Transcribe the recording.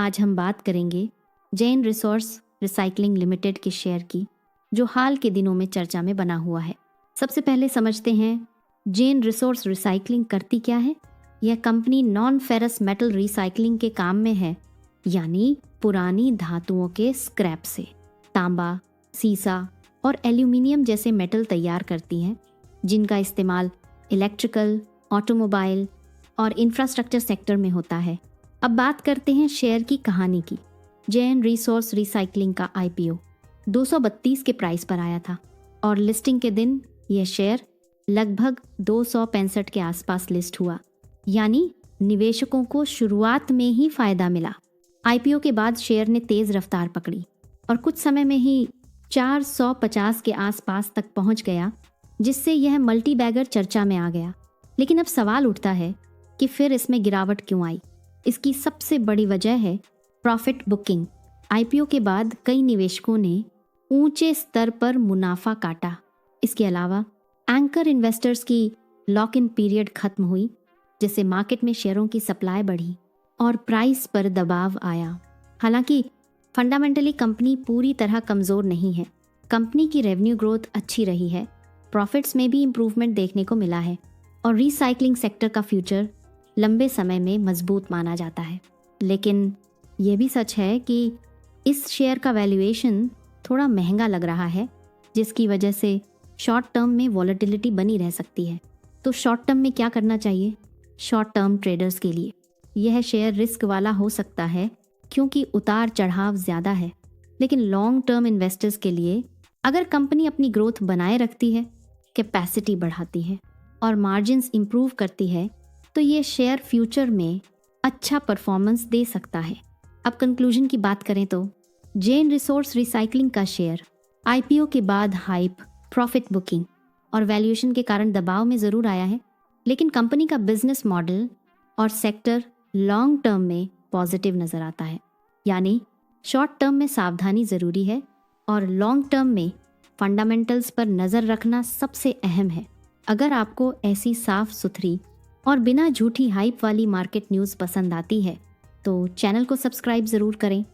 आज हम बात करेंगे जैन रिसोर्स रिसाइकलिंग लिमिटेड के शेयर की, जो हाल के दिनों में चर्चा में बना हुआ है। सबसे पहले समझते हैं जैन रिसोर्स रिसाइकलिंग करती क्या है। यह company non ferrous metal recycling के काम में है, यानी पुरानी धातुओं के स्क्रैप से तांबा, सीसा और एल्यूमिनियम जैसे मेटल तैयार करती हैं, जिनका इस्तेमाल इलेक्ट्रिकल, ऑटोमोबाइल और इंफ्रास्ट्रक्चर सेक्टर में होता है। अब बात करते हैं शेयर की कहानी की। जैन रिसोर्स रिसाइकलिंग का आईपीओ 232 के प्राइस पर आया था और लिस्टिंग के दिन यह शेयर लगभग 265 के आसपास लिस्ट हुआ, यानी निवेशकों को शुरुआत में ही फायदा मिला। आईपीओ के बाद शेयर ने तेज रफ्तार पकड़ी और कुछ समय में ही 450 के आसपास तक पहुंच गया, जिससे यह मल्टी बैगर चर्चा में आ गया। लेकिन अब सवाल उठता है कि फिर इसमें गिरावट क्यों आई। इसकी सबसे बड़ी वजह है प्रॉफिट बुकिंग। आईपीओ के बाद कई निवेशकों ने ऊंचे स्तर पर मुनाफा काटा। इसके अलावा एंकर इन्वेस्टर्स की लॉक इन पीरियड खत्म हुई, जिससे मार्केट में शेयरों की सप्लाई बढ़ी और प्राइस पर दबाव आया। हालांकि फंडामेंटली कंपनी पूरी तरह कमज़ोर नहीं है। कंपनी की रेवेन्यू ग्रोथ अच्छी रही है, प्रॉफिट्स में भी इम्प्रूवमेंट देखने को मिला है और रिसाइकलिंग सेक्टर का फ्यूचर लंबे समय में मजबूत माना जाता है। लेकिन यह भी सच है कि इस शेयर का वैल्यूएशन थोड़ा महंगा लग रहा है, जिसकी वजह से शॉर्ट टर्म में वॉलेटिलिटी बनी रह सकती है। तो शॉर्ट टर्म में क्या करना चाहिए? शॉर्ट टर्म ट्रेडर्स के लिए यह शेयर रिस्क वाला हो सकता है, क्योंकि उतार चढ़ाव ज़्यादा है। लेकिन लॉन्ग टर्म इन्वेस्टर्स के लिए अगर कंपनी अपनी ग्रोथ बनाए रखती है, कैपेसिटी बढ़ाती है और मार्जिन्स इंप्रूव करती है, तो ये शेयर फ्यूचर में अच्छा परफॉर्मेंस दे सकता है। अब कंक्लूजन की बात करें तो जैन रिसोर्स रिसाइकलिंग का शेयर आईपीओ के बाद हाइप, प्रॉफिट बुकिंग और वैल्यूएशन के कारण दबाव में ज़रूर आया है, लेकिन कंपनी का बिजनेस मॉडल और सेक्टर लॉन्ग टर्म में पॉजिटिव नज़र आता है। यानी शॉर्ट टर्म में सावधानी ज़रूरी है और लॉन्ग टर्म में फंडामेंटल्स पर नज़र रखना सबसे अहम है। अगर आपको ऐसी साफ सुथरी और बिना झूठी हाइप वाली मार्केट न्यूज़ पसंद आती है, तो चैनल को सब्सक्राइब ज़रूर करें